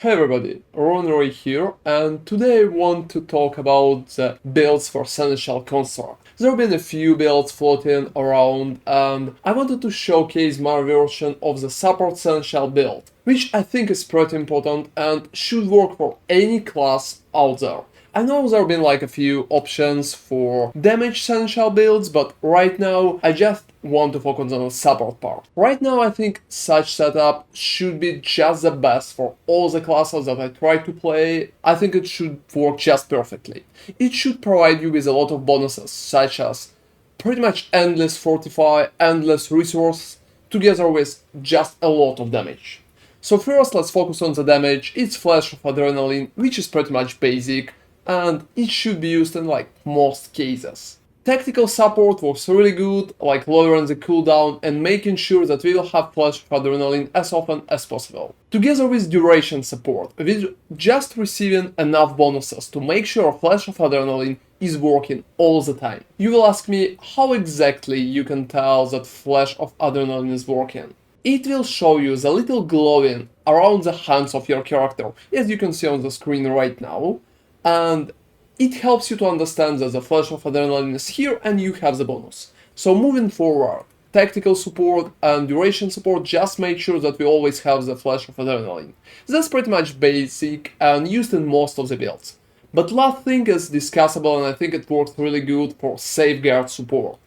Hey everybody, Roy here, and today I want to talk about the builds for Seneschal Construct. There have been a few builds floating around, and I wanted to showcase my version of the support Seneschal build, which I think is pretty important and should work for any class out there. I know there have been like a few options for damage Seneschal builds, but right now I just want to focus on the support part. Right now I think such setup should be just the best for all the classes that I try to play. I think it should work just perfectly. It should provide you with a lot of bonuses, such as pretty much endless Fortify, endless resource, together with just a lot of damage. So first let's focus on the damage. It's Flash of Adrenaline, which is pretty much basic, and it should be used in like most cases. Tactical support works really good, like lowering the cooldown and making sure that we will have Flash of Adrenaline as often as possible. Together with duration support, with just receiving enough bonuses to make sure Flash of Adrenaline is working all the time. You will ask me how exactly you can tell that Flash of Adrenaline is working. It will show you the little glowing around the hands of your character, as you can see on the screen right now, and it helps you to understand that the Flash of Adrenaline is here and you have the bonus. So moving forward, tactical support and duration support, just make sure that we always have the Flash of Adrenaline. That's pretty much basic and used in most of the builds. But last thing is discussable, and I think it works really good for safeguard support.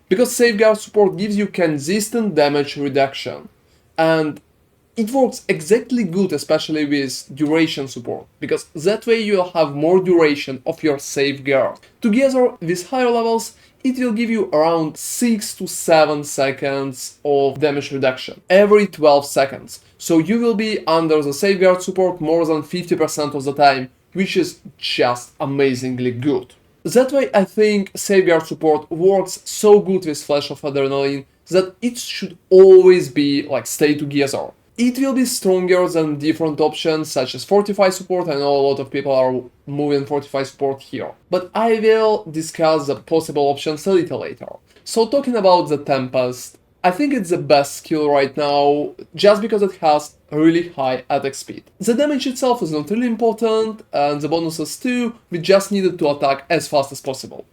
Because safeguard support gives you consistent damage reduction, and it works exactly good, especially with duration support, because that way you'll have more duration of your safeguard. Together with higher levels, it will give you around 6 to 7 seconds of damage reduction every 12 seconds. So you will be under the safeguard support more than 50% of the time, which is just amazingly good. That way I think safeguard support works so good with Flash of Adrenaline that it should always be like stay together. It will be stronger than different options such as Fortify support. I know a lot of people are moving Fortify support here, but I will discuss the possible options a little later. So talking about the Tempest, I think it's the best skill right now just because it has really high attack speed. The damage itself is not really important, and the bonuses too, we just needed to attack as fast as possible.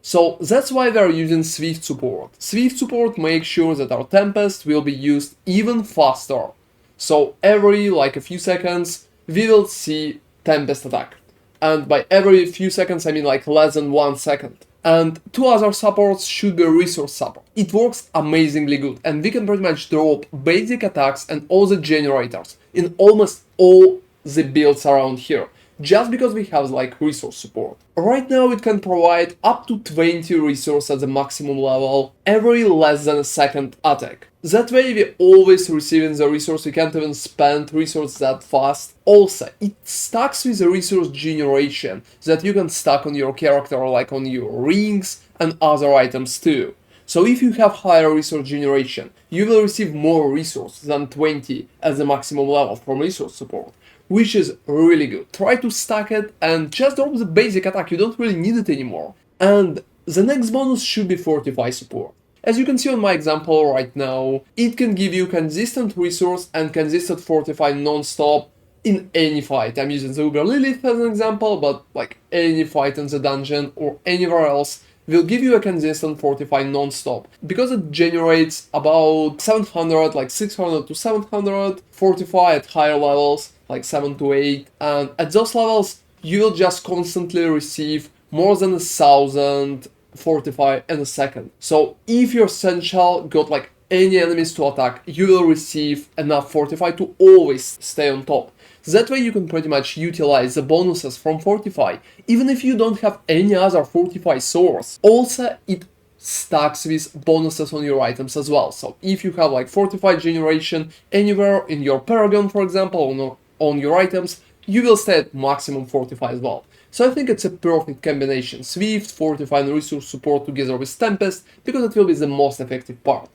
So that's why we are using Swift support. Swift support makes sure that our Tempest will be used even faster. So every like a few seconds we will see Tempest attack. And by every few seconds I mean like less than 1 second. And two other supports should be resource support. It works amazingly good, and we can pretty much drop basic attacks and all the generators in almost all the builds around here, just because we have like resource support. Right now it can provide up to 20 resources at the maximum level every less than a second attack. That way we always receiving the resource, we can't even spend resources that fast. Also, it stacks with the resource generation that you can stack on your character, like on your rings and other items too. So if you have higher resource generation, you will receive more resources than 20 as the maximum level from resource support, which is really good. Try to stack it and just drop the basic attack, you don't really need it anymore. And the next bonus should be Fortify support. As you can see on my example right now, it can give you consistent resource and consistent Fortify non-stop in any fight. I'm using the Uber Lilith as an example, but like any fight in the dungeon or anywhere else will give you a consistent Fortify non-stop, because it generates about 700, like 600 to 700 Fortify at higher levels, like 7 to 8, and at those levels you will just constantly receive more than 1,000 Fortify in a second. So if your Seneschal got like any enemies to attack, you will receive enough Fortify to always stay on top. That way you can pretty much utilize the bonuses from Fortify, even if you don't have any other Fortify source. Also, it stacks with bonuses on your items as well. So if you have like Fortify generation anywhere in your Paragon, for example, on your items, you will stay at maximum Fortify as well. So I think it's a perfect combination, Swift, Fortify and resource support together with Tempest, because it will be the most effective part.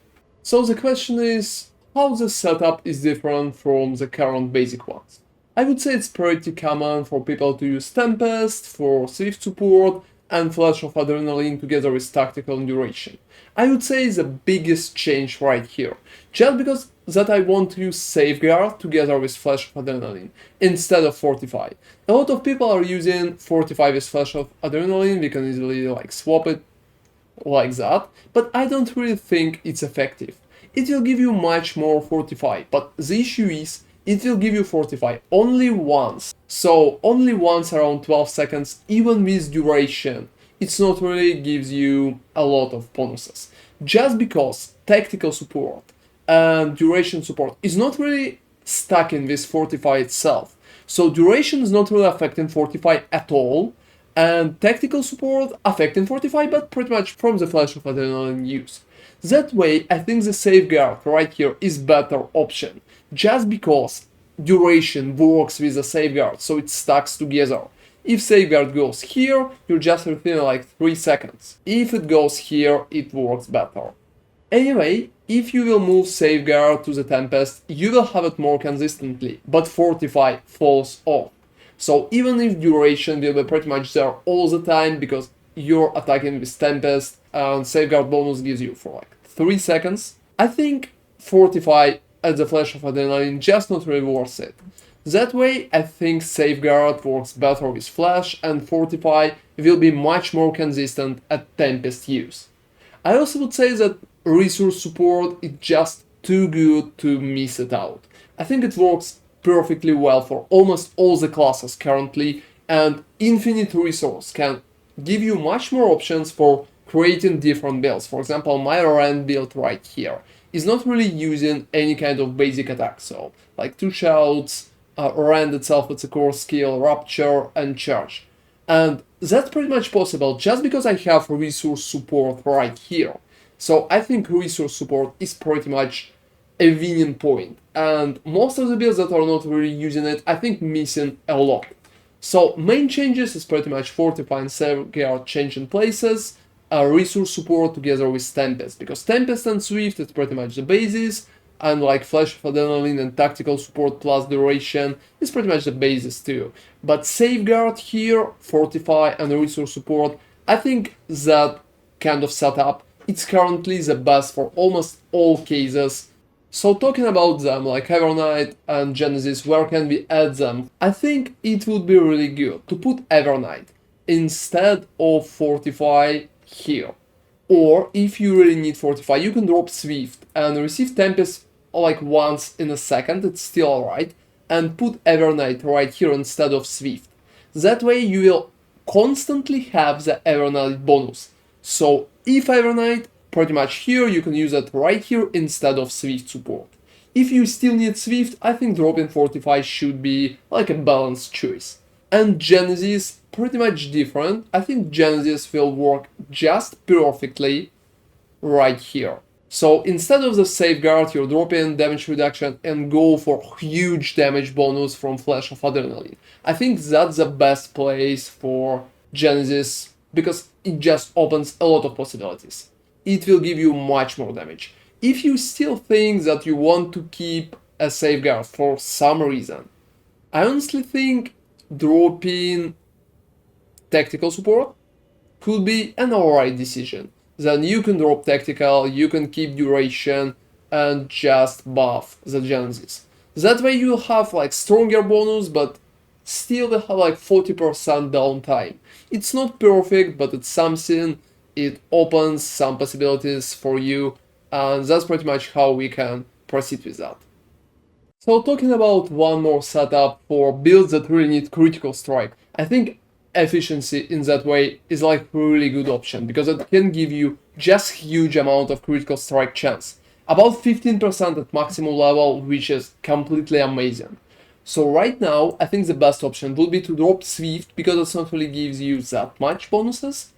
So the question is, how the setup is different from the current basic ones? I would say it's pretty common for people to use Tempest for Swift support, and Flash of Adrenaline together with Tactical and Duration. I would say is the biggest change right here, just because that I want to use Safeguard together with Flash of Adrenaline instead of Fortify. A lot of people are using Fortify with Flash of Adrenaline, we can easily like swap it like that, but I don't really think it's effective. It will give you much more Fortify, but the issue is it will give you Fortify only once. So only once around 12 seconds, even with duration. It's not really gives you a lot of bonuses. Just because tactical support and duration support is not really stuck in this Fortify itself. So duration is not really affecting Fortify at all, and tactical support affecting Fortify, but pretty much from the Flash of Adrenaline use. That way, I think the Safeguard right here is better option, just because duration works with the Safeguard, so it stacks together. If Safeguard goes here, you're just within like 3 seconds. If it goes here, it works better. Anyway, if you will move Safeguard to the Tempest, you will have it more consistently, but Fortify falls off. So even if duration will be pretty much there all the time, because you're attacking with Tempest and Safeguard bonus gives you for like 3 seconds, I think Fortify at the Flash of Adrenaline just not really worth it. That way, I think Safeguard works better with Flash, and Fortify will be much more consistent at Tempest use. I also would say that resource support is just too good to miss it out. I think it works perfectly well for almost all the classes currently, and infinite resource can give you much more options for creating different builds. For example, my Rand build right here is not really using any kind of basic attack, so like 2 shouts, Rand itself it's a core skill, Rapture and Charge. And that's pretty much possible just because I have resource support right here. So I think resource support is pretty much a winning point, and most of the builds that are not really using it, I think missing a lot. So main changes is pretty much Fortify and Safeguard changing places, resource support together with Tempest, because Tempest and Swift is pretty much the basis, and like Flash of Adrenaline and tactical support plus duration is pretty much the basis too. But Safeguard here, Fortify and resource support, I think that kind of setup, it's currently the best for almost all cases. So talking about them, like Evernight and Genesis, where can we add them? I think it would be really good to put Evernight instead of Fortify here. Or if you really need Fortify, you can drop Swift and receive Tempest like once in a second, it's still alright, and put Evernight right here instead of Swift. That way you will constantly have the Evernight bonus. So if Evernight, pretty much here, you can use it right here instead of Swift support. If you still need Swift, I think dropping Fortify should be like a balanced choice. And Genesis, pretty much different. I think Genesis will work just perfectly right here. So instead of the Safeguard, you're dropping damage reduction and go for huge damage bonus from Flash of Adrenaline. I think that's the best place for Genesis because it just opens a lot of possibilities. It will give you much more damage. If you still think that you want to keep a Safeguard for some reason, I honestly think dropping tactical support could be an alright decision. Then you can drop tactical, you can keep duration, and just buff the Genesis. That way you'll have like stronger bonus, but still will have like 40% downtime. It's not perfect, but it's something. It opens some possibilities for you, and that's pretty much how we can proceed with that. So talking about one more setup for builds that really need critical strike, I think efficiency in that way is like really good option because it can give you just huge amount of critical strike chance, about 15% at maximum level, which is completely amazing. So right now I think the best option would be to drop Swift because it not really gives you that much bonuses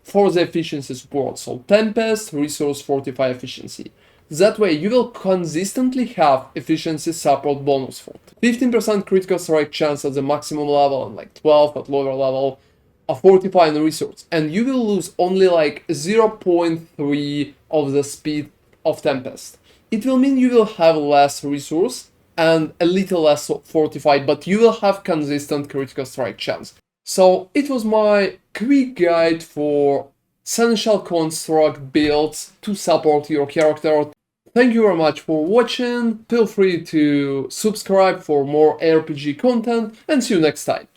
for the efficiency support, so Tempest, Resource, Fortify, Efficiency. That way you will consistently have efficiency support bonus for 15% critical strike chance at the maximum level and like 12 at lower level, a Fortify and Resource, and you will lose only like 0.3 of the speed of Tempest. It will mean you will have less resource and a little less Fortify, but you will have consistent critical strike chance. So it was my quick guide for Seneschal Construct builds to support your character. Thank you very much for watching. Feel free to subscribe for more RPG content and see you next time.